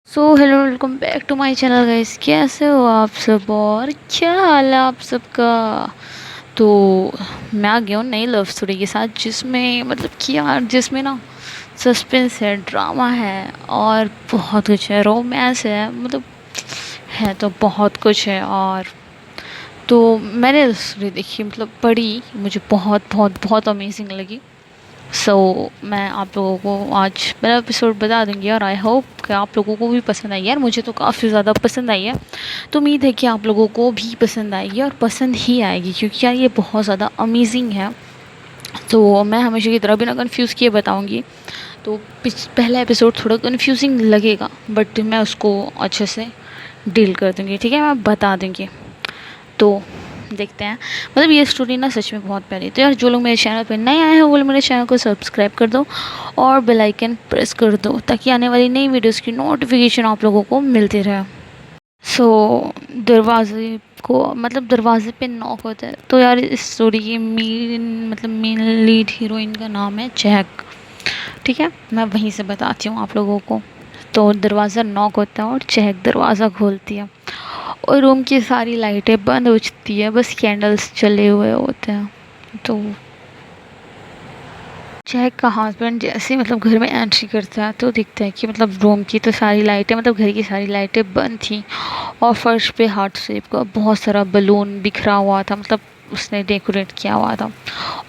Hello welcome back to my channel guys. कैसे हो आप सब और क्या हाल है आप सबका। तो मैं आ गया हूँ नई लव स्टोरी के साथ जिसमें मतलब कि यार जिसमें ना सस्पेंस है, ड्रामा है और बहुत कुछ है, रोमांस है, मतलब है तो बहुत कुछ है। और तो मैंने स्टोरी देखी, मतलब पढ़ी, मुझे बहुत बहुत बहुत अमेजिंग लगी। मैं आप लोगों को आज मेरा एपिसोड बता दूंगी और आई होप कि आप लोगों को भी पसंद आई। यार मुझे तो काफ़ी ज़्यादा पसंद आई है, तो उम्मीद है कि आप लोगों को भी पसंद आएगी और पसंद ही आएगी क्योंकि यार ये बहुत ज़्यादा अमेजिंग है। तो मैं हमेशा की तरह बिना कंफ्यूज किए बताऊंगी। तो पहला एपिसोड थोड़ा कंफ्यूजिंग लगेगा बट मैं उसको अच्छे से डील कर दूंगी, ठीक है, मैं बता दूंगी। तो देखते हैं। मतलब ये स्टोरी ना सच में बहुत प्यारी। तो यार जो लोग मेरे चैनल पर नए आए हैं वो लोग मेरे चैनल को सब्सक्राइब कर दो और बेल आइकन प्रेस कर दो ताकि आने वाली नई वीडियोस की नोटिफिकेशन आप लोगों को मिलती रहे। सो दरवाजे को मतलब दरवाजे पे नॉक होता है। तो यार इस स्टोरी की मेन लीड हीरोइन का नाम है चहक, ठीक है, मैं वहीं से बताती हूँ आप लोगों को। तो दरवाज़ा नॉक होता है और चहक दरवाज़ा खोलती है और रूम की सारी लाइटें बंद हो जाती है, बस कैंडल्स जले हुए होते हैं। तो चहक का हस्बैंड जैसे मतलब घर में एंट्री करता है तो दिखता है कि मतलब रूम की तो सारी लाइटें, मतलब घर की सारी लाइटें बंद थी और फर्श पे हार्ट शेप का बहुत सारा बलून बिखरा हुआ था, मतलब उसने डेकोरेट किया हुआ था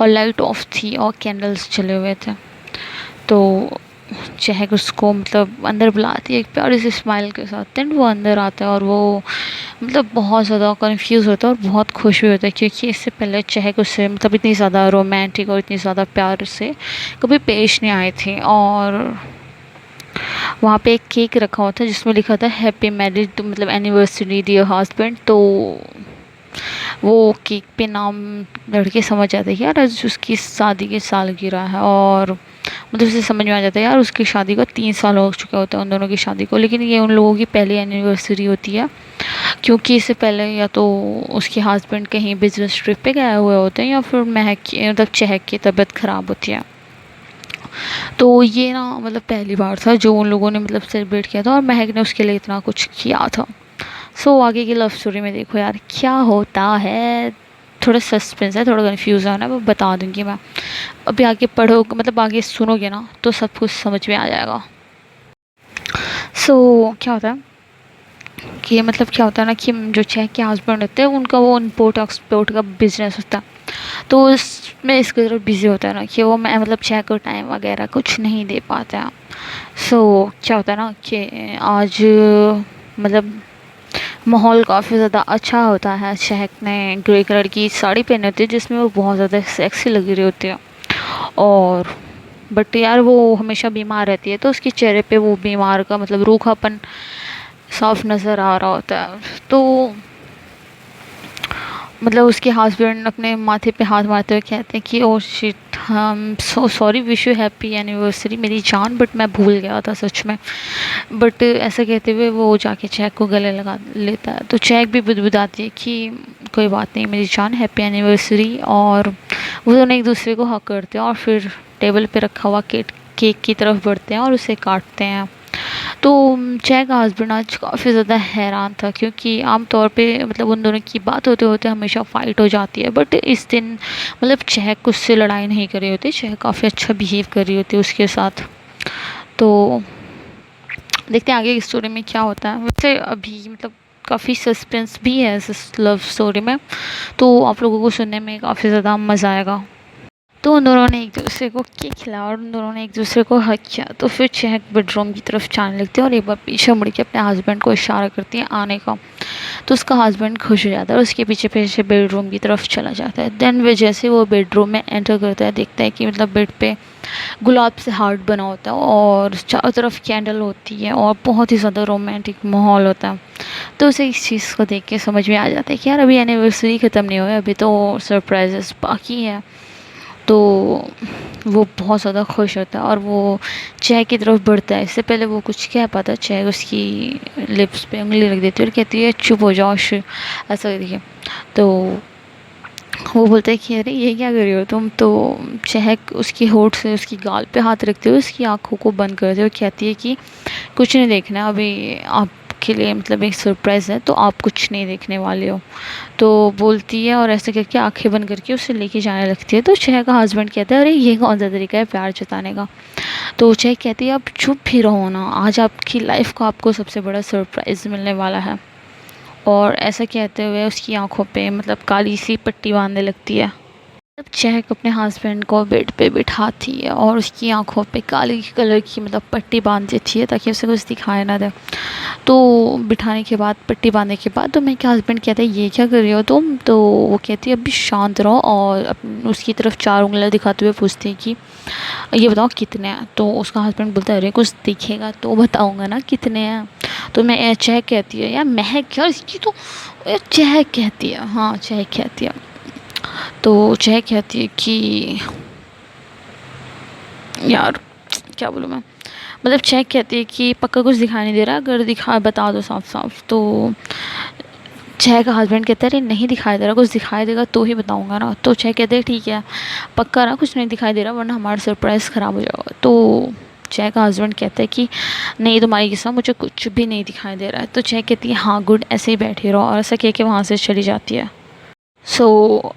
और लाइट ऑफ थी और कैंडल्स जले हुए थे। तो चहक उसको मतलब अंदर बुलाती है एक प्यारी सी स्माइल के साथ। देन वो अंदर आता है और वो मतलब बहुत ज़्यादा कंफ्यूज होता है और बहुत खुश भी होता है क्योंकि इससे पहले चहक उससे मतलब इतनी ज़्यादा रोमांटिक और इतनी ज़्यादा प्यार से कभी पेश नहीं आए थे। और वहाँ पे एक केक रखा हुआ था जिसमें लिखा था हैप्पी मैरिज, तो मतलब एनिवर्सरी डियर हस्बैंड। तो वो केक पे नाम लड़के समझ जाते हैं कि यार आज उसकी शादी की सालगिरह है। और मतलब उसे समझ में आ जाता है यार उसकी शादी को 3 साल हो चुके होते हैं उन दोनों की शादी को, लेकिन ये उन लोगों की पहली एनिवर्सरी होती है क्योंकि इससे पहले या तो उसके हस्बैंड कहीं बिजनेस ट्रिप पे गए हुए होते हैं या फिर मतलब चहक की तबीयत ख़राब होती है। तो ये ना मतलब पहली बार था जो उन लोगों ने मतलब सेलिब्रेट किया था और महक ने उसके लिए इतना कुछ किया था। आगे की लव स्टोरी में देखो यार क्या होता है। थोड़ा सस्पेंस है, थोड़ा कन्फ्यूज़न है, मैं बता दूंगी मैं। अभी आगे पढ़ो मतलब आगे सुनोगे ना तो सब कुछ समझ में आ जाएगा। क्या होता है कि मतलब क्या होता है ना कि जो चेक के हस्बैंड होते हैं उनका वो इम्पोर्ट एक्सपोर्ट का बिजनेस होता है। तो इसमें इसके तरफ बिजी होता है ना कि वो मैं मतलब चेक को टाइम वगैरह कुछ नहीं दे पाता है। क्या होता है ना कि आज मतलब माहौल काफ़ी ज़्यादा अच्छा होता है। चहक ने ग्रे कलर की साड़ी पहनी होती है जिसमें वो बहुत ज़्यादा सेक्सी लग रही होती है। और बट यार वो हमेशा बीमार रहती है तो उसके चेहरे पे वो बीमार का मतलब रूखापन साफ नज़र आ रहा होता है। तो मतलब उसके हस्बैंड अपने माथे पे हाथ मारते हुए कहते हैं कि ओ शिट, हम so sorry, wish you happy anniversary मेरी जान, बट मैं भूल गया था सच में। बट ऐसा कहते हुए वो जाके चैक को गले लगा लेता है। तो चैक भी बुदबुदाती है कि कोई बात नहीं मेरी जान, हैप्पी एनिवर्सरी। और वो दोनों एक दूसरे को हक करते हैं और फिर टेबल पे रखा हुआ केक की तरफ बढ़ते हैं और उसे काटते हैं। तो जय का हस्बैंड आज काफ़ी ज़्यादा हैरान था क्योंकि आम तौर पे मतलब उन दोनों की बात होते होते हमेशा फ़ाइट हो जाती है, बट इस दिन मतलब चहक उससे लड़ाई नहीं कर रही होती, चहक काफ़ी अच्छा बिहेव कर रही होती है उसके साथ। तो देखते हैं आगे की स्टोरी में क्या होता है। वैसे अभी मतलब काफ़ी सस्पेंस भी है इस लव स्टोरी में, तो आप लोगों को सुनने में काफ़ी ज़्यादा मज़ा आएगा। तो उन दोनों ने एक दूसरे को केक खिलाया और उन दोनों ने एक दूसरे को हक किया। तो फिर चहक बेडरूम की तरफ जाने लगती है और एक बार पीछे मुड़ के अपने हस्बैंड को इशारा करती है आने का। तो उसका हस्बैंड खुश हो जाता है और उसके पीछे पीछे बेडरूम की तरफ चला जाता है। देन वे जैसे वो बेडरूम में एंटर करता है देखता है कि मतलब बेड पे गुलाब से हार्ट बना होता है और चारों तरफ कैंडल होती है और बहुत ही ज़्यादा रोमांटिक माहौल होता है। तो उसे इस चीज़ को देख के समझ में आ जाता है कि यार अभी एनिवर्सरी ख़त्म नहीं हुई, अभी तो सरप्राइजेस बाकी है। तो वो बहुत ज़्यादा खुश होता है और वो चाय की तरफ बढ़ता है। इससे पहले वो कुछ कह पाता, चाय उसकी लिप्स पे उंगली रख देती है और कहती है चुप हो जाओ ऐसा करके। तो वो बोलता है कि अरे ये क्या कर रही हो तुम। तो चहक उसकी होठ से उसकी गाल पे हाथ रखते हुए उसकी आंखों को बंद करते हुए कहती है कि कुछ नहीं देखना अभी आपके लिए, मतलब एक सरप्राइज़ है, तो आप कुछ नहीं देखने वाले हो। तो बोलती है और ऐसे करके आंखें बंद करके उसे लेके जाने लगती है। तो चह का हस्बैंड कहता है अरे ये कौन सा तरीका है प्यार जताने का। तो चह कहती है आप चुप भी रहो ना, आज आपकी लाइफ को आपको सबसे बड़ा सरप्राइज़ मिलने वाला है। और ऐसा कहते हुए उसकी आंखों पे मतलब काली सी पट्टी बांधने लगती है। जब चहक अपने हस्बैंड को बेड पे बिठाती है और उसकी आंखों पे काली कलर की मतलब पट्टी बांध देती है ताकि उसे कुछ दिखाई ना दे। तो बिठाने के बाद, पट्टी बांधने के बाद, तो मैं क्या हस्बैंड कहता है ये क्या कर रही हो तुम। तो वो कहती है अभी शांत रहो, और उसकी तरफ 4 उंगलियां दिखाते हुए पूछती है कि ये बताओ कितने हैं। तो उसका हस्बैंड बोलता है अरे कुछ दिखेगा तो बताऊंगा ना कितने हैं। तो मैं चह कहती है यार महक क्या इसकी, तो चह कहती है, हाँ चह कहती है। तो चह कहती है कि यार क्या बोलूँ मैं, मतलब चेक कहती है कि पक्का कुछ दिखाई नहीं दे रहा, अगर दिखा बता दो साफ साफ। तो चह का हस्बैंड कहता है अरे नहीं दिखाई दे रहा, कुछ दिखाई देगा तो ही बताऊंगा ना। तो चह कहते हैं ठीक है पक्का ना कुछ नहीं दिखाई दे रहा वरना हमारा सरप्राइज़ ख़राब हो जाएगा। तो चह का हस्बैंड कहता है कि नहीं तुम्हारी किस्सा मुझे कुछ भी नहीं दिखाई दे रहा है। तो चह कहती है हाँ गुड, ऐसे ही बैठी रहो, और ऐसा कह के वहाँ से चली जाती है।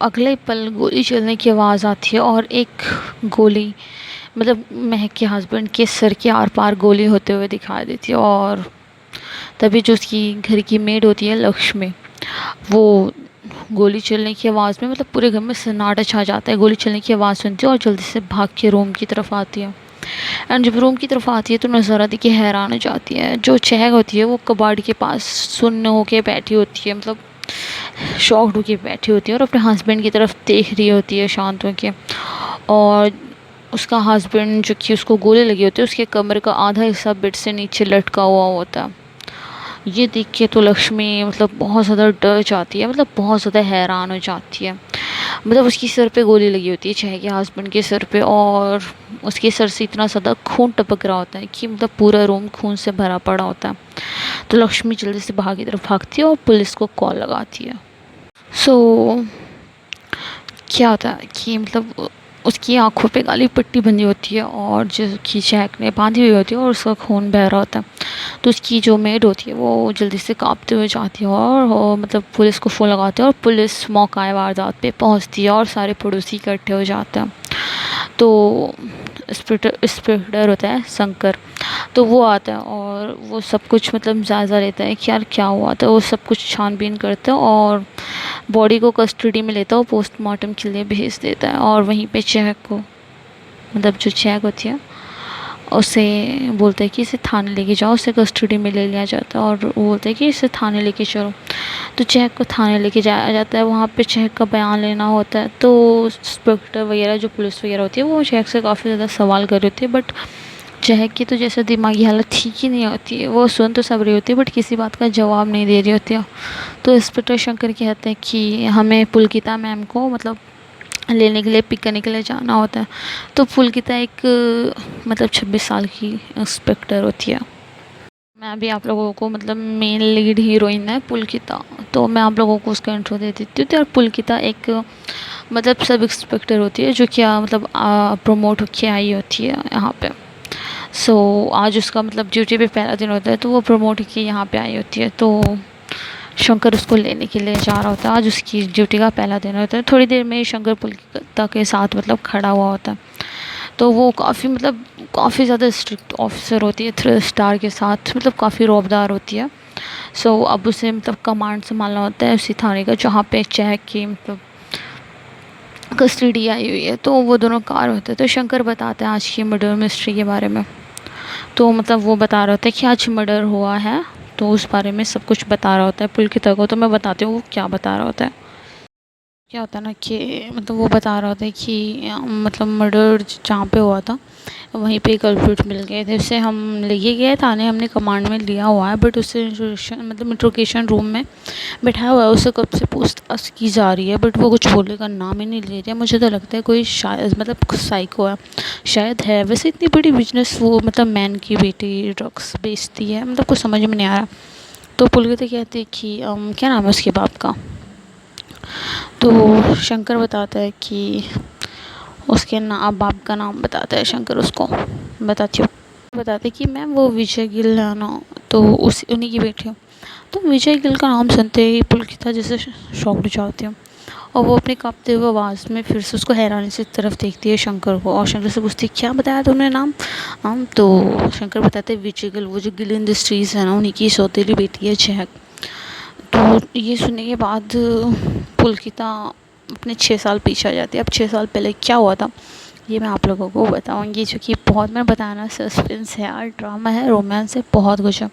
अगले पल गोली चलने की आवाज़ आती है और एक गोली मतलब महक के हस्बैंड के सर के आर पार गोली होते हुए दिखाई देती है। और तभी जो उसकी घर की मेड होती है लक्ष्मी, वो गोली चलने की आवाज़ में मतलब पूरे घर में सन्नाटा छा जाता है। गोली चलने की आवाज़ सुनती है और जल्दी से भाग के रूम की तरफ आती है। एंड जब रूम की तरफ आती है तो नज़ारा देख के हैरान हो जाती है। जो चहक होती है वो कबाड़ के पास सुन्न होके बैठी होती है, मतलब शॉक्ड होके बैठी होती है और अपने हस्बैंड की तरफ देख रही होती है शांत होके। और उसका हस्बैंड जो कि उसको गोली लगी होती है उसके कमर का आधा हिस्सा बेड से नीचे लटका हुआ होता है। ये देख के तो लक्ष्मी मतलब बहुत ज़्यादा डर जाती है, मतलब बहुत ज़्यादा हैरान हो जाती है। मतलब उसकी सर पे गोली लगी होती है चह के हस्बैंड के सर पे, और उसके सर से इतना ज़्यादा खून टपक रहा होता है कि मतलब पूरा रूम खून से भरा पड़ा होता है। तो लक्ष्मी जल्दी से बाहर की तरफ भागती है और पुलिस को कॉल लगाती है। सो क्या होता है कि मतलब उसकी आंखों पे काली पट्टी बंधी होती है और जिसकी चहक ने बांधी हुई होती है और उसका खून बह रहा होता है। तो उसकी जो मेड होती है वो जल्दी से कांपते हुए जाती है और मतलब पुलिस को फ़ोन लगाते हैं और पुलिस मौका वारदात पे पहुंचती है और सारे पड़ोसी इकट्ठे हो जाते हैं। तो इंस्पेक्टर होता है शंकर, तो वो आता है और वो सब कुछ मतलब जायज़ा लेता है कि यार क्या हुआ था। वो सब कुछ छानबीन करता है और बॉडी को कस्टडी में लेता है और पोस्टमार्टम के लिए भेज देता है। और वहीं पे चहक को मतलब जो चहक होती है उसे बोलता है कि इसे थाने लेके जाओ, उसे कस्टडी में ले लिया जाता है। और वो बोलता है कि इसे थाने लेके चलो। तो चहक को थाने लेके जाया जाता है, वहाँ पे चहक का बयान लेना होता है। तो इंस्पेक्टर वगैरह जो पुलिस वगैरह होती है वो चहक से काफ़ी ज़्यादा सवाल कर रही होती है, बट चहक की तो जैसे दिमागी हालत ठीक ही नहीं होती है, वो सुन तो सब रही होती है बट किसी बात का जवाब नहीं दे रही होती है। तो इंस्पेक्टर शंकर कहते हैं कि हमें पुलकिता मैम को मतलब लेने के लिए, पिक करने के लिए जाना होता है। तो पुलकिता एक मतलब 26 साल की इंस्पेक्टर होती है। मैं अभी आप लोगों को मतलब मेन लीड हीरोइन है पुलकिता, तो मैं आप लोगों को उसका इंट्रो दे देती हूँ। तो यार पुलकिता एक मतलब सब इंस्पेक्टर होती है जो क्या मतलब प्रमोट होके आई होती है यहाँ पे। आज उसका मतलब ड्यूटी पे पहला दिन होता है तो वो प्रमोट होके यहाँ पे आई होती है। तो शंकर उसको लेने के लिए जा रहा होता है, आज उसकी ड्यूटी का पहला दिन होता है। थोड़ी देर में ही शंकर पुलकिता के साथ मतलब खड़ा हुआ होता है। तो वो काफ़ी ज़्यादा स्ट्रिक्ट ऑफिसर होती है, 3 स्टार के साथ, मतलब काफ़ी रौबदार होती है। अब उसे मतलब कमांड संभालना होता है उसी थाने का जहाँ पे चहक की मतलब कस्टडी आई हुई है। तो वो दोनों कार होते हैं। तो शंकर बताते हैं आज की मर्डर मिस्ट्री के बारे में। तो मतलब वो बता रहा होता है कि आज मर्डर हुआ है, तो उस बारे में सब कुछ बता रहा होता है पुलकिता को। तो मैं बताती हूँ वो क्या बता रहा होता है। क्या होता है ना कि मतलब वो बता रहा होता है कि मतलब मर्डर जहाँ पे हुआ था वहीं पे कल्प्रिट मिल गए थे, उसे हम लेके गए थाने, हमने कमांड में लिया हुआ है, बट उसे इंट्रोगेशन रूम में बैठाया हुआ है। उसे कब से पूछताछ की जा रही है बट वो कुछ बोलने का नाम ही नहीं ले रहा है। मुझे तो लगता है कोई शायद मतलब साइको है, शायद है। वैसे इतनी बड़ी बिजनेस वो मतलब मैन की बेटी ड्रग्स बेचती है, मतलब कुछ समझ में नहीं आ रहा। तो पुलकिता कहती है कि क्या नाम है उसके बाप का। तो शंकर बताता है कि उसके बाप का नाम बताता है शंकर उसको। बताती हूँ बताते कि मैम वो विजय गिल है ना, तो उस उन्हीं की बेटी हूँ। तो विजय गिल का नाम सुनते ही पुलकिता जैसे शॉक्ड हो जाती है, और वो अपनी काँपते हुए आवाज़ में फिर से उसको हैरानी से तरफ देखती है शंकर को, और शंकर से पूछती है क्या बताया तुमने नाम। हम तो शंकर बताते हैं विजय गिल, वो जो गिल इंडस्ट्रीज़ है ना उन्हीं की सौतेली बेटी है चहक। तो ये सुनने के बाद पुलकिता अपने 6 साल पीछे आ जाती है। अब 6 साल पहले क्या हुआ था ये मैं आप लोगों को बताऊंगी, क्योंकि बहुत मैं बताना सस्पेंस है यार, ड्रामा है, रोमांस है, बहुत कुछ है।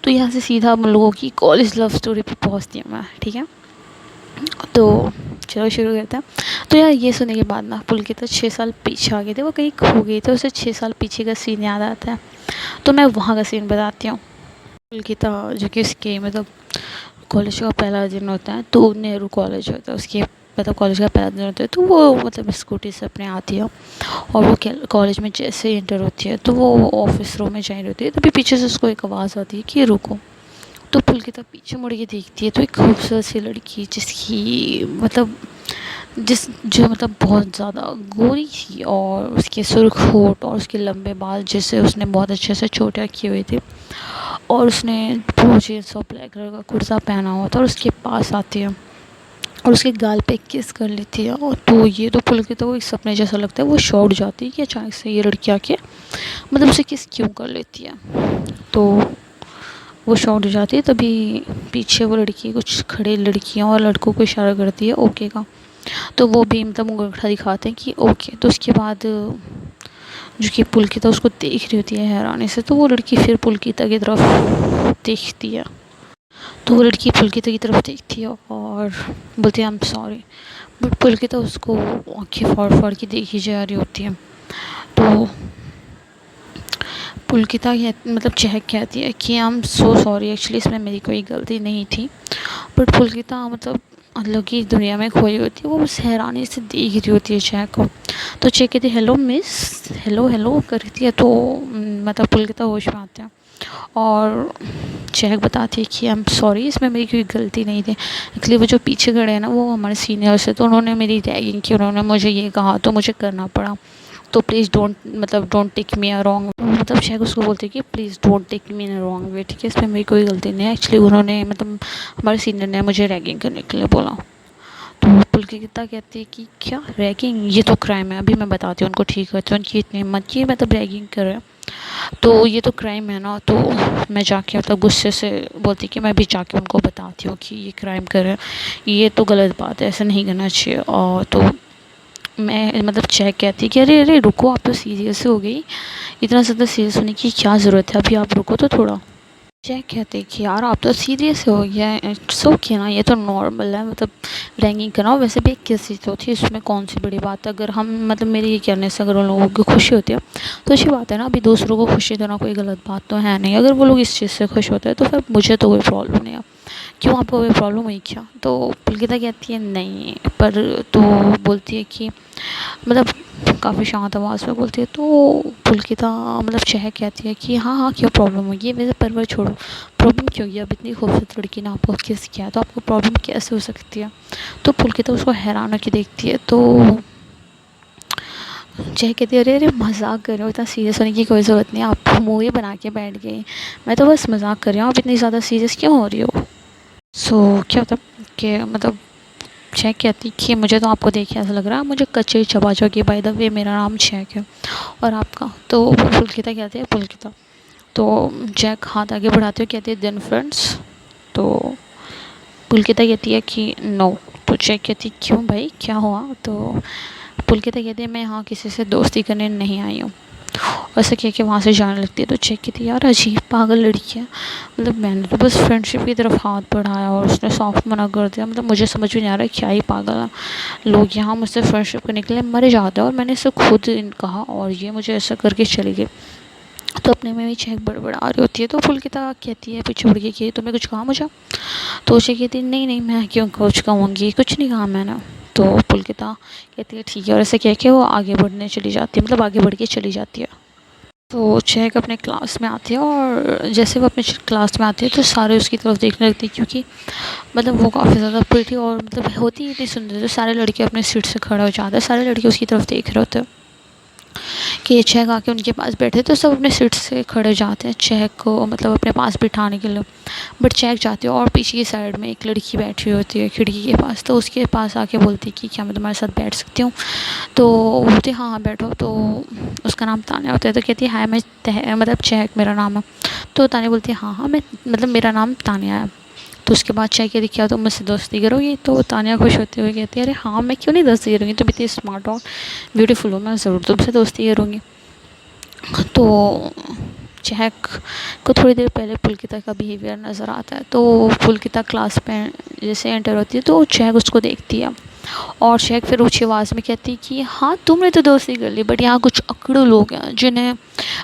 तो यहाँ से सीधा हम लोगों की कॉलेज लव स्टोरी पे पहुँचती हूँ मैं, ठीक है। तो चलो शुरू करते हैं। तो यार ये सुनने के बाद ना पुलकिता 6 साल पीछे आ गए थे, वो कहीं खो गई थी, उसे 6 साल पीछे का सीन याद आता है। तो मैं वहाँ का सीन बताती हूँ। पुलकिता जो कि उसके मतलब कॉलेज का पहला दिन होता है, तो नेहरू कॉलेज होता है उसके, मतलब कॉलेज का पहला दिन होता है, तो वो मतलब स्कूटी से अपने आती है, और वो कॉलेज में जैसे इंटर होती है तो वो ऑफिस रूम में जा रही होती है, तभी पीछे से उसको एक आवाज़ आती है कि रुको। तो पुलकिता पीछे मुड़ के देखती है, तो एक खूबसूरत सी लड़की जिसकी मतलब जो मतलब बहुत ज़्यादा गोरी थी, और उसके सुर्ख होठ और उसके लंबे बाल जिसे उसने बहुत अच्छे से छोटे किए हुए थे, और उसने ब्लू जीन्स और ब्लैक कलर का कुर्ता पहना हुआ था, और उसके पास आती है और उसके गाल पे किस कर लेती है। और तो ये तो पुलकिता को एक सपने जैसा लगता है, वो शॉक जाती है कि अचानक से ये लड़की आके मतलब उसे किस क्यों कर लेती है। तो वो शॉक हो जाती है, तभी पीछे वो लड़की कुछ खड़े लड़कियां और लड़कों को इशारा करती है ओके का, तो वो भी मतलब अंगूठा दिखाते हैं कि ओके। तो उसके बाद जो कि पुलकिता उसको देख रही होती है हैरानी से, तो वो लड़की फिर पुलकिता की तरफ देखती है, तो वो लड़की पुलकिता की तरफ देखती है और बोलती है I am sorry, but Pulkita उसको आँखें फाड़ फाड़ के देखी जा रही होती है। तो पुलकिता मतलब चहक कहती है कि I am so sorry, actually इसमें मेरी कोई गलती नहीं थी, बट पुलकिता मतलब अलग ही दुनिया में खोई होती है, वो उस हैरानी से देख रही होती है चहक को। तो चहक कहती है हेलो मिस, हेलो हेलो करती है, तो मतलब पुलकिता होश में आते हैं, और चहक बताती है कि आई एम सॉरी, इसमें मेरी कोई गलती नहीं थी, एक्चुअली वो जो पीछे खड़े हैं ना वो हमारे सीनियर्स है, तो उन्होंने मेरी रैगिंग की, उन्होंने मुझे ये कहा तो मुझे करना पड़ा, तो please don't take me a wrong, मतलब चहक उसको बोलती है कि please don't take me in wrong way, ठीक है, इसमें मेरी कोई गलती नहीं है, एक्चुअली उन्होंने मतलब हमारे सीनियर ने मुझे रैगिंग करने के लिए बोला। तो पुलकिता कहती है कि क्या रैगिंग, ये तो क्राइम है, अभी मैं बताती हूँ उनको, ठीक है, तो उनकी इतनी हिम्मत की मतलब रैगिंग कर रहे हैं, तो ये तो क्राइम है ना। तो मैं जाके मतलब गुस्से से बोलती कि मैं भी जाके उनको बताती हूँ कि ये क्राइम कर रहे हैं, ये तो गलत बात है, ऐसा नहीं करना चाहिए। और तो मैं मतलब चेक कहती कि अरे अरे रुको, आप तो सीरियस हो गई, इतना ज़्यादा सीरियस होने की क्या ज़रूरत है, अभी आप रुको तो थोड़ा। चेक कहते कि यार आप तो सीरियस हो गया है, इट्स ओके ना, ये तो नॉर्मल है, मतलब रैंकिंग करना वैसे भी एक किसी तो थी, इसमें कौन सी बड़ी बात है, अगर हम मतलब मेरे ये कहने से अगर उन लोगों की खुशी होती है तो अच्छी बात है ना, अभी दूसरों को खुशी देना कोई गलत बात तो है नहीं, अगर वो लोग इस चीज़ से खुश होते हैं तो फिर मुझे तो कोई प्रॉब्लम नहीं है, क्यों आपको कोई प्रॉब्लम हुई क्या। तो पुलकिता कहती है नहीं, पर तो बोलती है कि मतलब काफ़ी शांत आवाज़ में बोलती है, तो पुलकिता मतलब चहक कहती है कि हाँ हाँ क्यों प्रॉब्लम होगी, वैसे परवर छोड़ो, प्रॉब्लम क्यों होगी, अब इतनी खूबसूरत लड़की ने आपको किस किया तो आपको प्रॉब्लम कैसे हो सकती है। तो पुलकिता उसको हैरान होकर देखती है, तो चहक कहती है अरे अरे मजाक कर रहे हो, इतना सीरियस होने की कोई ज़रूरत नहीं, आप मूवी बना के बैठ गए, मैं तो बस मजाक कर रही हूँ, आप इतनी ज़्यादा सीरियस क्यों हो रही हो। क्या होता कि मतलब चेक कहती कि मुझे तो आपको देख के ऐसा लग रहा है मुझे कचरी चबा जाओगी, बाय द वे मेरा नाम चेक है और आपका। तो पुलकिता कहती है पुलकिता, तो जैक हाथ आगे बढ़ाते हुए कहती है देन फ्रेंड्स। तो पुलकिता कहती है कि नो। तो चेक कहती क्यों भाई क्या हुआ। तो पुलकिता कहती है मैं यहाँ किसी से दोस्ती करने नहीं आई हूँ, ऐसे कह के वहाँ से जाने लगती है। तो चेक कहती है यार अजीब पागल लड़की है, मतलब मैंने तो बस फ्रेंडशिप की तरफ हाथ बढ़ाया और उसने सॉफ्ट मना कर दिया, मतलब मुझे समझ में नहीं आ रहा है क्या ही पागल है, लोग यहाँ मुझसे फ्रेंडशिप करने के लिए मरे जाते हैं और मैंने इसे खुद कहा और ये मुझे ऐसा करके चली गई। तो अपने में भी चेक बड़बड़ा रही होती है। तो पुलकिता कहती है पीछे मुड़ के कि तुम्हें कुछ कहा मुझे। तो उसे कहती है नहीं नहीं मैं क्यों कुछ कहूँगी, कुछ नहीं कहा मैंने। तो पुलकिता कहती है ठीक है, और ऐसे कह के वो आगे बढ़ने चली जाती है, मतलब आगे बढ़ के चली जाती है। तो चहक अपने क्लास में आती है और जैसे वो अपने क्लास में आती है तो सारे उसकी तरफ देखने लगते हैं, क्योंकि मतलब वो काफ़ी ज़्यादा प्रिटी और मतलब होती ही इतनी सुंदर, तो सारे लड़के अपने सीट से खड़े हो जाते हैं, सारे लड़के उसकी तरफ देख रहे होते हैं। कि चेक आके उनके पास बैठे तो सब अपने सीट से खड़े हो जाते हैं चेक को मतलब अपने पास बिठाने के लिए। बट चेक जाती है और पीछे की साइड में एक लड़की बैठी हुई होती है खिड़की के पास, तो उसके पास आके बोलती है कि क्या मैं तुम्हारे साथ बैठ सकती हूँ। तो वो बोलती है हाँ हाँ बैठो। तो उसका नाम तान्या होता है, तो कहती है हाय मैं मतलब चेक मेरा नाम है। तो तान्या बोलती है हाँ हाँ मैं मतलब मेरा नाम तान्या है। तो उसके बाद चेक कहती क्या तुम मुझसे दोस्ती करोगी। तो तान्या खुश होते हुए कहती है अरे हाँ मैं क्यों नहीं दोस्ती करूँगी, तुम इतनी स्मार्ट हो ब्यूटीफुल हो, मैं ज़रूर तुमसे दोस्ती करूँगी। तो चहक को थोड़ी देर पहले पुलकिता का बिहेवियर नज़र आता है। तो पुलकिता क्लास में जैसे एंटर होती है तो चहक उसको देखती है और चहक फिर ऊँची आवाज़ में कहती है कि हाँ तुमने तो दोस्ती कर ली बट यहाँ कुछ अकड़ू लोग हैं जिन्हें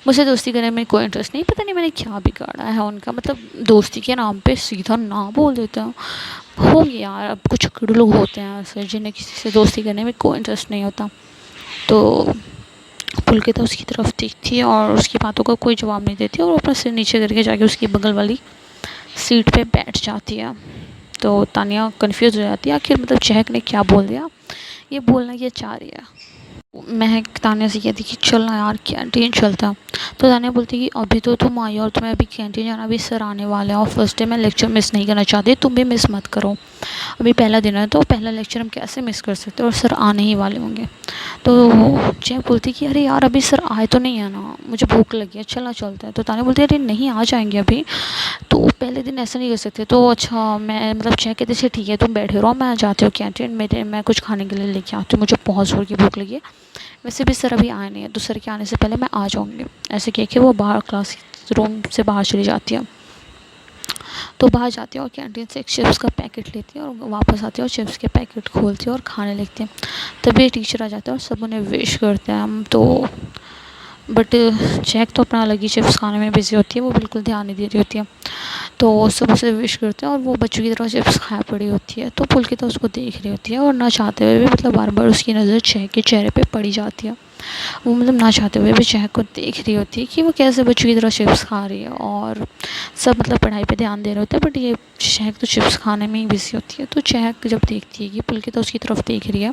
मुझसे दोस्ती करने में कोई इंटरेस्ट नहीं, पता नहीं मैंने क्या बिगाड़ा है उनका, मतलब दोस्ती के नाम पे सीधा ना बोल देते हैं। होंगे यार, अब कुछ अकड़ू लोग होते हैं ऐसे जिन्हें किसी से दोस्ती करने में कोई इंटरेस्ट नहीं होता। तो पुलकिता उसकी तरफ देखती है और उसकी बातों का कोई जवाब नहीं देती और अपना सिर नीचे करके जाके उसकी बगल वाली सीट पे बैठ जाती है। तो तानिया कंफ्यूज हो जाती है आखिर मतलब चहक ने क्या बोल दिया, ये बोलना क्या चाह रही है। महक तानिया से कहती कि चल ना यार कैंटीन चलता है। तो तानिया बोलती कि अभी तो तुम आई और तुम्हें अभी कैंटीन जाना, अभी सर आने वाले हैं और फर्स्ट डे मैं लेक्चर मिस नहीं करना चाहती, तुम भी मिस मत करो, अभी पहला दिन है तो पहला लेक्चर हम कैसे मिस कर सकते और सर आने ही वाले होंगे। तो जय बोलती कि अरे यार अभी सर आए तो नहीं है ना, मुझे भूख लगी है चलना चलता है। तो तानिया बोलती है अरे नहीं आ जाएंगे अभी, तो पहले दिन ऐसा नहीं कर सकते। तो अच्छा मैं मतलब जय कहते अच्छा ठीक है तुम बैठे रहो मैं जाती हूँ कैंटीन, मैं कुछ खाने के लिए लेके आती हूँ, मुझे बहुत ज़ोर की भूख लगी है, वैसे भी सर अभी आए नहीं है तो सर के आने से पहले मैं आ जाऊँगी। ऐसे कह के वो बाहर क्लास रूम से बाहर चली जाती है। तो बाहर जाती है और कैंटीन से एक चिप्स का पैकेट लेती है और वापस आती है और चिप्स के पैकेट खोलती है और खाने लगती है। तभी टीचर आ जाते हैं और सब उन्हें विश करते हैं। तो बट चेक तो अपना अलग ही चिप्स खाने में बिजी होती है, वो बिल्कुल ध्यान नहीं दे रही होती है। तो सब उसे विश करते हैं और वो बच्चों की तरह चिप्स खाए पड़ी होती है। तो पुलकिता उसको देख रही होती है और ना चाहते हुए भी मतलब बार बार उसकी नज़र चेक के चेहरे पे पड़ी जाती है। वो मतलब ना चाहते हुए भी चहक को देख रही होती है कि वो कैसे बच्चों की तरह चिप्स खा रही है और सब मतलब पढ़ाई पे ध्यान दे रहे होते हैं बट ये चहक तो चिप्स खाने में ही बिजी होती है। तो चहक जब देखती है कि पुलकिता उसकी तरफ देख रही है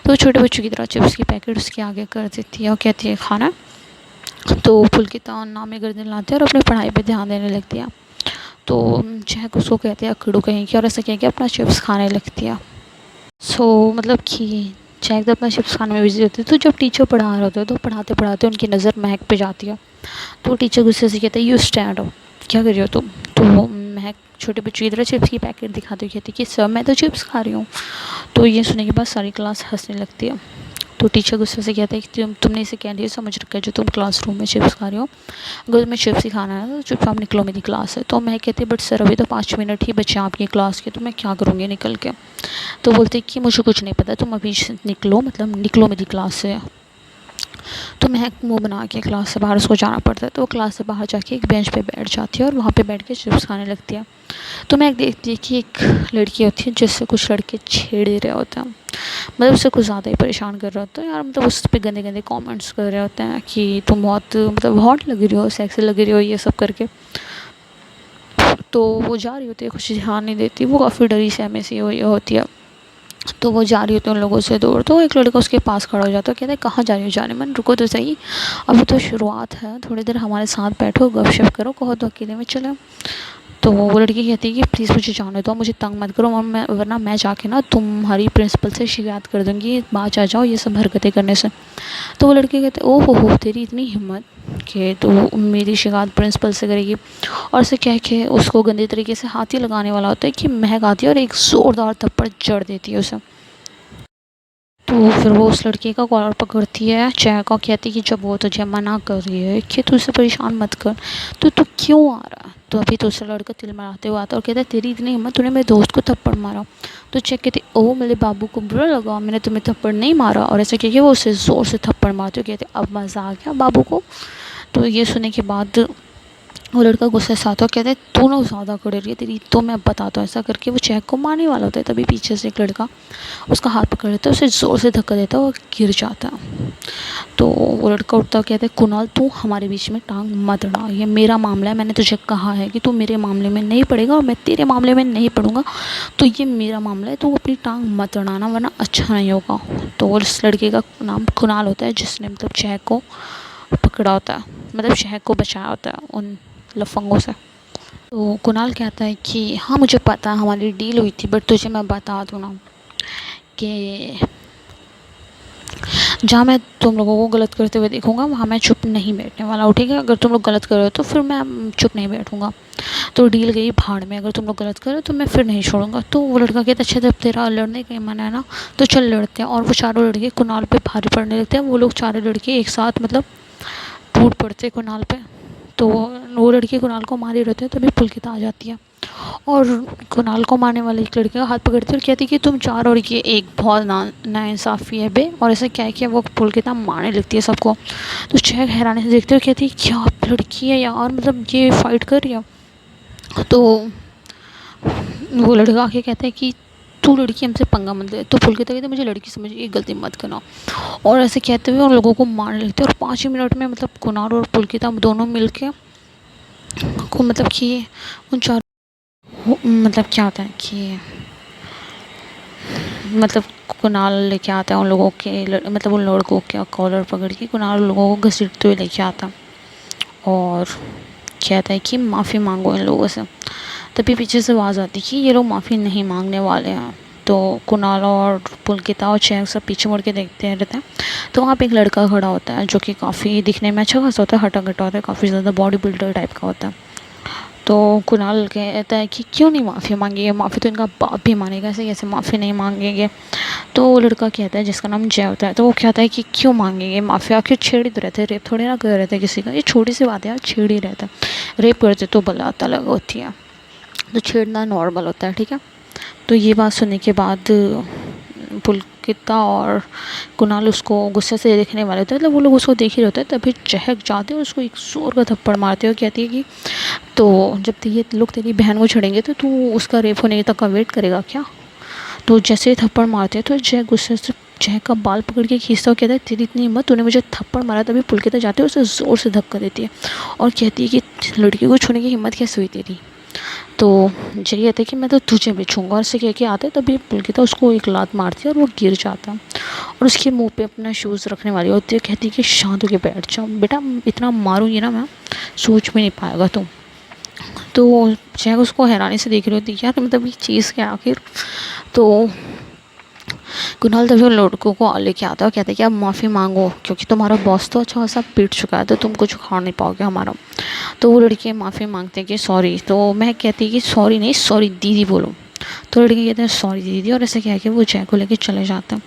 तो वो छोटे बच्चों की तरह चिप्स की पैकेट उसके आगे कर देती है और कहती है खाना। तो पुलकिता नामे गर्दन लाती है और अपनी पढ़ाई पे ध्यान देने लगती है। तो चहक उसको कहती है अकड़ू कहीं की और ऐसा कह के अपना चिप्स खाने लगती है। मतलब कि चहक तो अपना चिप्स खाने में बिजी होती है। तो जब टीचर पढ़ा रहे होते हैं तो पढ़ाते पढ़ाते उनकी नज़र महक पे जाती है। तो टीचर गुस्से से कहते हैं यू स्टैंड अप, क्या कर रही हो तुम। तो महक छोटे बच्चों की तरह चिप्स की पैकेट दिखाती हुई कहती कि सर मैं तो चिप्स खा रही हूँ। तो ये सुनने के बाद सारी क्लास हंसने लगती है। तो टीचर गुस्से से कहता है कि तुमने इसे कैंटीन समझ रखा है जो तुम क्लासरूम में चिप्स खा रही हो, अगर तुम्हें चिप्स ही खाना है तो चुपचाप निकलो मेरी क्लास है। तो मैं कहती बट सर अभी तो 5 मिनट ही बचे आपकी क्लास के, तो मैं क्या करूँगी निकल के। तो बोलते कि मुझे कुछ नहीं पता, तुम अभी निकलो मतलब निकलो मेरी क्लास से। तो महक मुँह बना के क्लास से बाहर उसको जाना पड़ता है। तो वो क्लास से बाहर जाके एक बेंच पे बैठ जाती है और वहाँ पे बैठ के चिप्स खाने लगती है। तो महक देखती है कि एक लड़की होती है जिससे कुछ लड़के छेड़ रहे होते हैं, मतलब उससे कुछ ज़्यादा ही परेशान कर रहे होते हैं यार, मतलब उस पर गंदे गंदे कमेंट्स कर रहे होते हैं कि तुम बहुत मतलब हॉट लग रही हो, सेक्सी लग रही हो, ये सब करके। तो वो जा रही होती है, कुछ ध्यान नहीं देती, वो काफ़ी डरी सहमी सी होती है। तो वो जा रही होती है उन लोगों से दूर। तो एक लड़का उसके पास खड़ा हो जाता है, कहता है कहाँ जा रही हो जाने मन, रुको तो सही, अभी तो शुरुआत है, थोड़ी देर हमारे साथ बैठो गपशप करो, कहो तो अकेले में चले। तो वो लड़की कहती है कि प्लीज़ मुझे जाने दो, मुझे तंग मत करो वरना मैं जाके ना तुम्हारी प्रिंसिपल से शिकायत कर दूँगी, बात आ जाओ ये सब हरकतें करने से। तो वो लड़के कहते ओ हो तेरी इतनी हिम्मत कि तो मेरी शिकायत प्रिंसिपल से करेगी। और से कह के उसको गंदे तरीके से हाथ ही लगाने वाला होता है कि महक आती है और एक ज़ोरदार थप्पड़ जड़ देती है उसे। तो फिर वो उस लड़के का कॉलर पकड़ती है चेहरा को, कहती है कि जब वो तुझे मना कर रही है कि तू उसे परेशान मत कर तो तू क्यों आ रहा है। तो अभी दूसरा लड़का तिल मराते हुए आता है और कहता है तेरी इतनी हिम्मत, तूने मेरे दोस्त को थप्पड़ मारा। तो चेक कहती ओ मेरे बाबू को बुरा लगा, मैंने तुम्हें थप्पड़ नहीं मारा, और ऐसे कह के वो उसे ज़ोर से थप्पड़ मारती है। कहते अब मज़ा आ गया बाबू को। तो ये सुनने के बाद वो लड़का गुस्से से आता है, कहता है तू ना ज़्यादा कर रही है तेरी, तो मैं बताता हूँ ऐसा करके वो चेक को मारने वाला होता है। तभी पीछे से एक लड़का उसका हाथ पकड़ लेता है, उसे ज़ोर से धक्का देता है और गिर जाता है। तो वो लड़का उठता है, कहता है कुणाल तू हमारे बीच में टांग मत अड़ा, ये मेरा मामला है, मैंने तुझे कहा है कि तू मेरे मामले में नहीं पड़ेगा और मैं तेरे मामले में नहीं पड़ूंगा, तो ये मेरा मामला है, तू अपनी टांग मत अड़ाना वरना अच्छा नहीं होगा। तो उस लड़के का नाम कुणाल होता है जिसने मतलब चेक को पकड़ा होता है, मतलब चेक को बचाया होता है उन लफंगों से। तो कुणाल कहता है कि हाँ मुझे पता है हमारी डील हुई थी, बट तुझे मैं बता दूँ ना कि जहाँ मैं तुम लोगों को गलत करते हुए देखूंगा वहाँ मैं चुप नहीं बैठने वाला हूँ, ठीक है। अगर तुम लोग गलत कर रहे हो तो फिर मैं चुप नहीं बैठूंगा। तो डील गई भाड़ में, अगर तुम लोग गलत करो तो मैं फिर नहीं छोड़ूंगा। तो वो लड़का कहता अच्छा जब तेरा लड़ने का मन है ना तो चल लड़ते हैं। और वो चारों लड़के कुणाल पे भारी पड़ने लगते हैं। वो लोग चारों लड़के एक साथ मतलब टूट पड़ते हैं कुणाल पे। तो वो लड़के कुणाल को मारे रहते हैं, तभी पुलकिता आ जाती है और कुणाल को मारने वाले एक लड़के का हाथ पकड़ती है और कहती है कि तुम चार और ये एक, बहुत नाइंसाफ़ी है बे। और ऐसा क्या है कि वो पुलकिता मारने लगती है सबको। तो चेक हैरानी से देखते हुए कहती है क्या लड़की है यार, मतलब ये फाइट कर रही है। तो वो लड़का आके कहता है कि तू लड़की हमसे पंगा मत ले। तो पुलकिता कहते मुझे लड़की समझ ये गलती मत करना। और ऐसे कहते हुए उन लोगों को मारने लगते हैं और 5 ही मिनट में मतलब कुणाल और पुलकिता दोनों मिलके को मतलब कि उन चार मतलब क्या होता है कि मतलब कुणाल लेके आता है उन लोगों के मतलब उन लड़कों के कॉलर पकड़ के कुणाल लोगों को घसीटते हुए लेके आता और कहता है कि माफ़ी मांगो इन लोगों से। तभी पीछे से आवाज़ आती है कि ये लोग माफ़ी नहीं मांगने वाले हैं। तो कुणाल और पुलकिता और चैक सब पीछे मुड़ के देखते रहते हैं। तो वहाँ पे एक लड़का खड़ा होता है जो कि काफ़ी दिखने में अच्छा खासा होता है, हटा कटा होता है, काफ़ी ज़्यादा बॉडी बिल्डर टाइप का होता है। तो कुणाल कहता है कि क्यों नहीं माफ़ी मांगी, माफ़ी तो इनका बाप भी मानेगा, ऐसे कैसे माफ़ी नहीं मांगेंगे। तो वो लड़का कहता है जिसका नाम जय होता है, तो वो कहता है कि क्यों मांगेंगे माफ़ी, आखिर छेड़ ही तो रहते हैं, रेप थोड़ी ना कर रहे थे किसी का, ये छोटी सी बात है यार, छेड़ ही रहता है, रेप करते तो बलात अलग होती है, तो छेड़ना नॉर्मल होता है, ठीक है। तो ये बात सुनने के बाद पुलकिता और कुणाल उसको गुस्से से देखने वाले होते हैं, मतलब वो लोग उसको देख ही रहते हैं। तभी चहक जाते हैं उसको एक जोर का थप्पड़ मारते हो, कहती है कि तो जब ये लोग तेरी बहन को छेड़ेंगे तो तू उसका रेप होने तक का वेट करेगा क्या। तो जैसे ही थप्पड़ मारते हैं तो जय गुस्से से जय का बाल पकड़ के खींचता हुआ कहता है तेरी इतनी हिम्मत, तूने मुझे थप्पड़ मारा। तभी पुलकिता जाती है उसे ज़ोर से धक्का देती है और कहती है कि लड़की को छूने की हिम्मत कैसे हुई तेरी। तो जय कहते हैं कि मैं तो तुझे भी छूँगा, और ऐसे कह के आते तभी पुलकिता उसको एक लात मारती है और वो गिर जाता है और उसके मुंह पे अपना शूज़ रखने वाली होती है। कहती है कि शांत होकर बैठ जाओ बेटा, इतना मारूंगी ना मैं सोच भी नहीं पाएगा तुम। तो जय उसको हैरानी से देख रही होती है यार, मतलब ये चीज़ क्या आखिर। तो कुणाल तभी उन लड़कों को लेके आता है, कहते हैं कि आप माफ़ी मांगो क्योंकि तुम्हारा बॉस तो अच्छा खासा पीट चुका है, तो तुम कुछ खा नहीं पाओगे हमारा। तो वो लड़के माफ़ी मांगते हैं कि सॉरी। तो मैं कहती है कि सॉरी नहीं, सॉरी दीदी बोलो। तो लड़के कहते हैं सॉरी दीदी, और ऐसे कह के वो जय को लेके चले जाते हैं।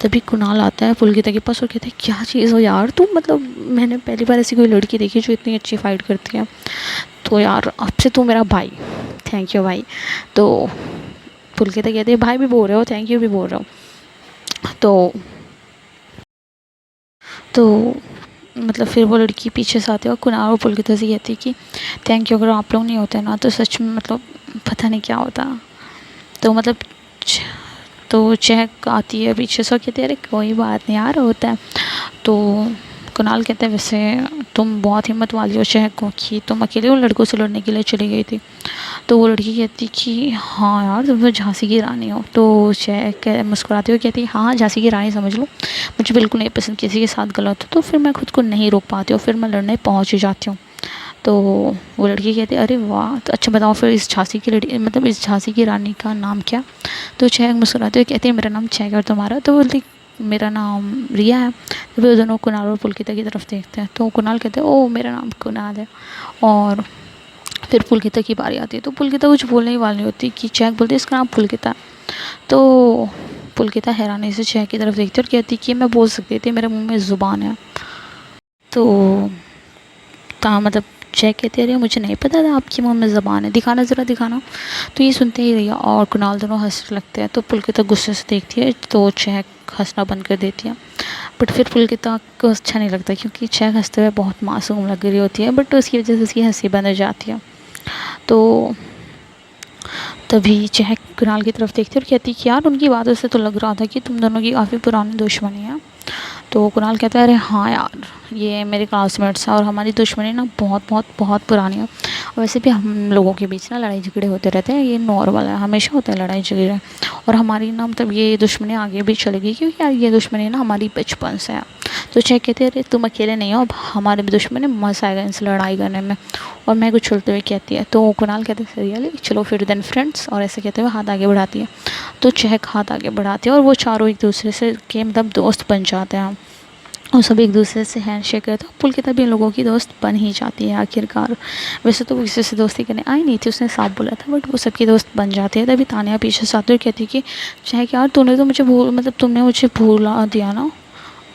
तभी कुणाल आता है पुलकिता के पास और कहते हैं क्या चीज़ हो यार तुम, मतलब मैंने पहली बार ऐसी कोई लड़की देखी जो इतनी अच्छी फाइट करती है, तो यार अब से तू मेरा भाई। थैंक यू भाई। तो पुलकिता कहती है भाई भी बोल रहे हो, थैंक यू भी बोल रहे हो। तो तो मतलब फिर वो लड़की पीछे से आती है और कुणाल और पुलकिता से कहती है कि थैंक यू, अगर आप लोग नहीं होते ना तो सच में मतलब पता नहीं क्या होता। तो मतलब तो चहक आती है पीछे से, कहती है अरे कोई बात नहीं यार होता है। तो कुणाल कहते हैं वैसे तुम बहुत हिम्मत वाली हो चहक को कि तुम अकेले उन लड़कों से लड़ने के लिए चली गई थी। तो वो लड़की कहती कि हाँ यार तुम तो झांसी की रानी हो। तो चहक मुस्कुराती हुई कहती हाँ झांसी की रानी समझ लो, मुझे बिल्कुल नहीं पसंद किसी के साथ गलत हो तो फिर मैं खुद को नहीं रोक पाती हूँ, फिर मैं लड़ने पहुँच ही जाती हूँ। तो वो लड़की कहती है अरे वाह, तो अच्छा बताओ फिर इस झांसी की लड़की मतलब इस झांसी की रानी का नाम क्या। तो चहक मुस्कुराते हुए कहती है मेरा नाम चहक है और तुम्हारा। तो बोलती मेरा नाम रिया है। तो फिर दोनों कुणाल और पुलकिता की तरफ देखते हैं। तो कुणाल कहते हैं ओ मेरा नाम कुणाल है। और फिर पुलकिता की बारी आती है। तो पुलकिता कुछ बोलने ही वाली होती कि चहक बोलती है इसका नाम पुलकिता। तो पुलकिता हैरानी से चहक की तरफ देखती है और कहती कि मैं बोल सकती थी, मेरे मुंह में ज़ुबान है। तो मतलब चेक कहते रहे मुझे नहीं पता था आपके मुंह में ज़बान है, दिखाना ज़रा दिखाना। तो ये सुनते ही रिया और कुणाल दोनों हंसने लगते हैं। तो पुलकिता गुस्से से देखती है तो चेक हंसना बंद कर देती है। बट फिर पुलकिता को अच्छा नहीं लगता क्योंकि चहक हंसते हुए बहुत मासूम लग रही होती है, बट उसकी वजह से उसकी हंसी बंद हो जाती है। तो तभी चहक कुणाल की तरफ देखती है और कहती है कि यार उनकी बातों से तो लग रहा था कि तुम दोनों की काफ़ी पुरानी दुश्मनी है। तो कुणाल कहता है अरे हाँ यार, ये मेरे क्लासमेट्स हैं और हमारी दुश्मनी ना बहुत बहुत बहुत पुरानी है। वैसे भी हम लोगों के बीच ना लड़ाई झगड़े होते रहते हैं, ये नॉर्मल है, हमेशा होता है लड़ाई झगड़े। और हमारी ना मतलब ये दुश्मनी आगे भी चलेगी क्योंकि यार ये दुश्मनी ना हमारी बचपन से है। तो चेक कहते हैं अरे तुम अकेले नहीं हो, अब हमारे भी दुश्मन है, मज़ा आएगा इनसे लड़ाई करने में। और मैं कुछ चलते हुए कहती है, तो कुणाल कहते हैं रियली, चलो फिर देन फ्रेंड्स, और ऐसे कहते हुए हाथ आगे बढ़ाती है। तो चहक हाथ आगे बढ़ाती है और वो चारों एक दूसरे से के मतलब दोस्त बन जाते हैं और सब एक दूसरे से हैंडशेक करते हैं। पुलकिता भी इन लोगों की दोस्त बन ही जाती है आखिरकार। वैसे तो वो किसी से दोस्ती करने आई नहीं थी, उसने साफ बोला था, बट वो सबकी दोस्त बन जाती है। तभी तानिया पीछे से आती है और कहती है कि चाहे कि यार तूने तो मुझे तुमने मुझे भूला दिया ना,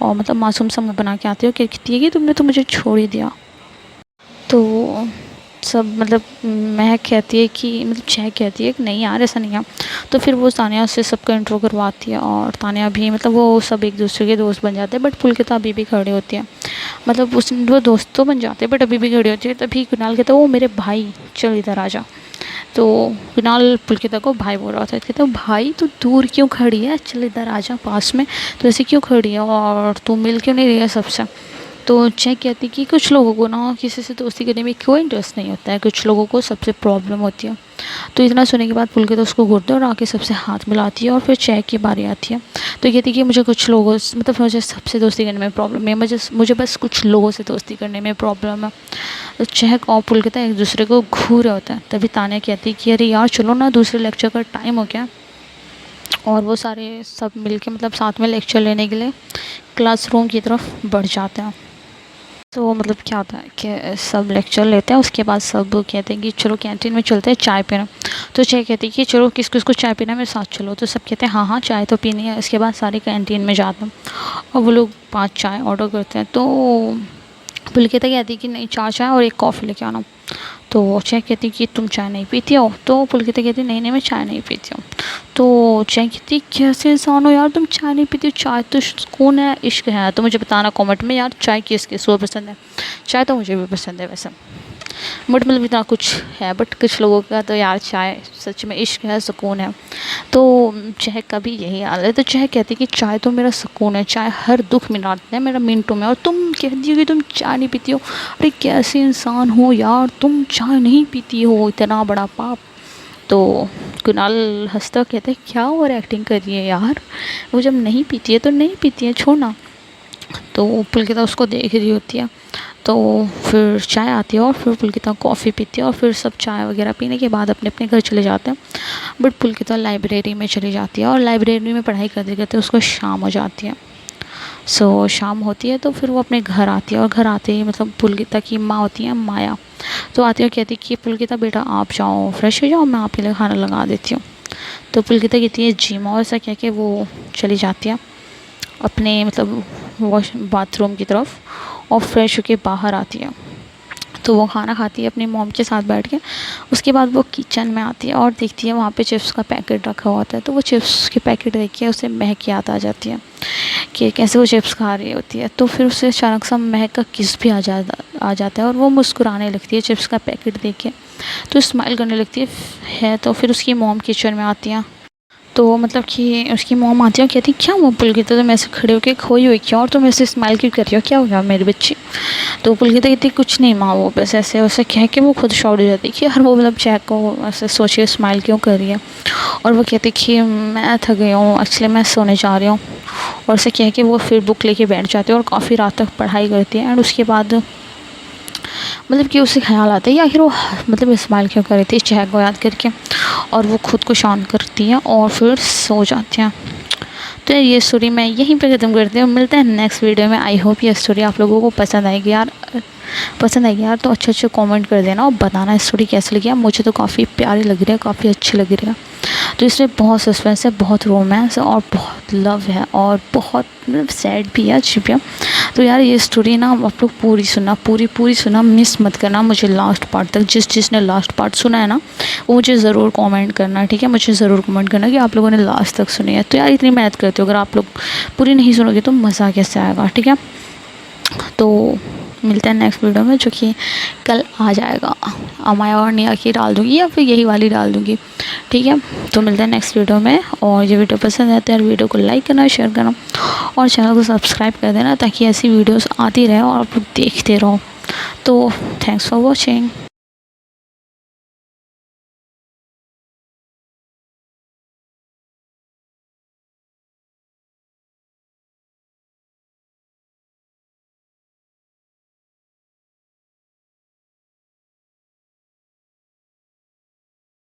और मतलब मासूम सा मुँह बना के आती है और कहती है कि तुमने तो मुझे छोड़ ही दिया। तो सब मतलब महक कहती है कि मतलब चहक कहती है कि नहीं यार ऐसा नहीं है। तो फिर वो तानिया से सबका इंट्रो करवाती है और तानिया भी मतलब वो सब एक दूसरे के दोस्त बन जाते हैं, बट पुलकिता अभी भी खड़ी होती है। मतलब उस वो दोस्त तो बन जाते हैं बट अभी भी खड़ी होती है। तभी कुणाल कहता है वो मेरे भाई, चल इधर आ जा। तो कुणाल पुलकिता को भाई बोल रहा था, कहता है भाई तू दूर क्यों खड़ी है, चल इधर आ जा पास में, तो ऐसे क्यों खड़ी है और तू मिल क्यों नहीं रही है सबसे। तो चेक कहती कि कुछ लोगों को ना किसी से दोस्ती करने में कोई इंटरेस्ट नहीं होता है, कुछ लोगों को सबसे प्रॉब्लम होती है। तो इतना सुनने के बाद पुलकिता उसको घूरते और आके सबसे हाथ मिलाती है और फिर चेक की बारी आती है। तो कहती है कि मुझे कुछ लोगों से मतलब मुझे सबसे दोस्ती करने में प्रॉब्लम है, मुझे बस कुछ लोगों से दोस्ती करने में प्रॉब्लम है। तो चहक और पुलकिता एक दूसरे को घूर रहे होते हैं। तभी तानिया कहती है कि अरे यार चलो ना, दूसरे लेक्चर का टाइम हो गया। और वो सारे सब मिलके मतलब साथ में लेक्चर लेने के लिए क्लासरूम की तरफ बढ़ जाते हैं। तो मतलब क्या होता है कि सब लेक्चर लेते हैं, उसके बाद सब कहते हैं कि चलो कैंटीन में चलते हैं चाय पीना। तो चाय कहती है कि चलो किस किस को चाय पीना है मेरे साथ चलो। तो सब कहते हैं हाँ हाँ चाय तो पीनी है। इसके बाद सारे कैंटीन में जाते हैं और वो लोग 5 चाय ऑर्डर करते हैं। तो पुलकिता कहती है कि नहीं 4 चाय और 1 कॉफ़ी लेके आना। तो चाय कहती कि तुम चाय नहीं पीती हो। तो पुलकिता कहती नहीं नहीं मैं चाय नहीं पीती हूँ। तो चाय कहती कैसे इंसान हो यार, तुम चाय नहीं पीती हो, चाय तो सुकून है, इश्क है। तो मुझे बताना कमेंट में यार चाय किस किस को पसंद है। चाय तो मुझे भी पसंद है वैसे, बट मतलब इतना कुछ है, बट कुछ लोगों का तो यार चाय सच में इश्क है, सुकून है। तो चहक का भी यही हाल है। तो चहक कहती कि चाय तो मेरा सुकून है, चाय हर दुख मिटाती है मेरा मिनटों में, और तुम कहती हो कि तुम चाय नहीं पीती हो। अरे कैसे इंसान हो यार, तुम चाय नहीं पीती हो, इतना बड़ा पाप। तो कुणाल हंसता कहता है क्या ओवर एक्टिंग कर रही है यार, वो जब नहीं पीती है तो नहीं पीती है, छोड़ना। तो पुलकिता उसको देख रही होती है। तो फिर चाय आती है और फिर पुलकिता कॉफ़ी पीती है और फिर सब चाय वगैरह पीने के बाद अपने अपने घर चले जाते हैं। बट पुलकिता लाइब्रेरी में चली जाती है और लाइब्रेरी में पढ़ाई करते करते उसको शाम हो जाती है। सो शाम होती है तो फिर वो अपने घर आती है और घर आते ही मतलब पुलकिता की माँ होती है माया, तो आती है और कहती है कि पुलकिता बेटा आप जाओ फ्रेश हो जाओ, मैं आपके लिए खाना लगा देती हूँ। तो पुलकिता कहती है जी माँ, ऐसा कह के वो चली जाती है अपने मतलब वॉश बाथरूम की तरफ और फ्रेश होके बाहर आती है। तो वो खाना खाती है अपनी मॉम के साथ बैठ के। उसके बाद वो किचन में आती है और देखती है वहाँ पे चिप्स का पैकेट रखा हुआ होता है। तो वो चिप्स के पैकेट देख के उसे महक याद आ जाती है कि कैसे वो चिप्स खा रही होती है। तो फिर उसे अचानक सा महक का किस भी आ जाता है और वो मुस्कुराने लगती है चिप्स का पैकेट देख के, तो स्माइल करने लगती है। तो फिर उसकी मॉम किचन में आती है। तो मतलब कि उसकी मॉम आती है और कहती क्या हुआ पुलकिता, तुम ऐसे खड़े होकर खोई हुई क्यों और तुम ऐसे स्माइल क्यों कर रही हो, क्या हो गया मेरी बच्ची। तो पुलकिता कहती कुछ नहीं माँ, वो बस ऐसे वैसे कह के वो खुद शॉर्ट हो जाती है कि यार वो मतलब चेक को ऐसे सोचिए स्माइल क्यों कर रही है। और वो कहती कि मैं थक गई हूँ एक्चुअली, मैं सोने जा रही हूँ। और ऐसे कह के वो फिर बुक लेके बैठ जाती है और काफ़ी रात तक पढ़ाई करती है। एंड उसके बाद मतलब कि उसे ख्याल आता है कि आखिर वो मतलब स्माइल क्यों कर रही थी चेहरे को याद करके, और वो खुद को शांत करती है और फिर सो जाती हैं। तो ये स्टोरी मैं यहीं पे ख़त्म करती हूँ, मिलते हैं नेक्स्ट वीडियो में। आई होप ये स्टोरी आप लोगों को पसंद आएगी यार, तो अच्छे कमेंट कर देना और बताना स्टोरी कैसी लगी है। मुझे तो काफ़ी प्यारी लग रही है, काफ़ी अच्छी लग रही है। तो इसमें बहुत सस्पेंस है, बहुत रोमांस है और बहुत लव है और बहुत मतलब सैड भी है, अच्छी भी है। तो यार ये स्टोरी ना आप लोग पूरी सुनना, पूरी सुनना, मिस मत करना मुझे लास्ट पार्ट तक। जिसने लास्ट पार्ट सुना है ना वो मुझे ज़रूर कमेंट करना, ठीक है, मुझे ज़रूर कमेंट करना कि आप लोगों ने लास्ट तक सुनी है। तो यार इतनी मेहनत करते हो, अगर आप लोग पूरी नहीं सुनोगे तो मज़ा कैसे आएगा, ठीक है। तो मिलते हैं नेक्स्ट वीडियो में, जो कि कल आ जाएगा। अमाया और निया की डाल दूँगी या फिर यही वाली डाल दूँगी, ठीक है। तो मिलते हैं नेक्स्ट वीडियो में, और ये वीडियो पसंद है तो यार वीडियो को लाइक करना, शेयर करना और चैनल को सब्सक्राइब कर देना, ताकि ऐसी वीडियोस आती रहे और आप लोग देखते रहो। तो थैंक्स फॉर वॉचिंग।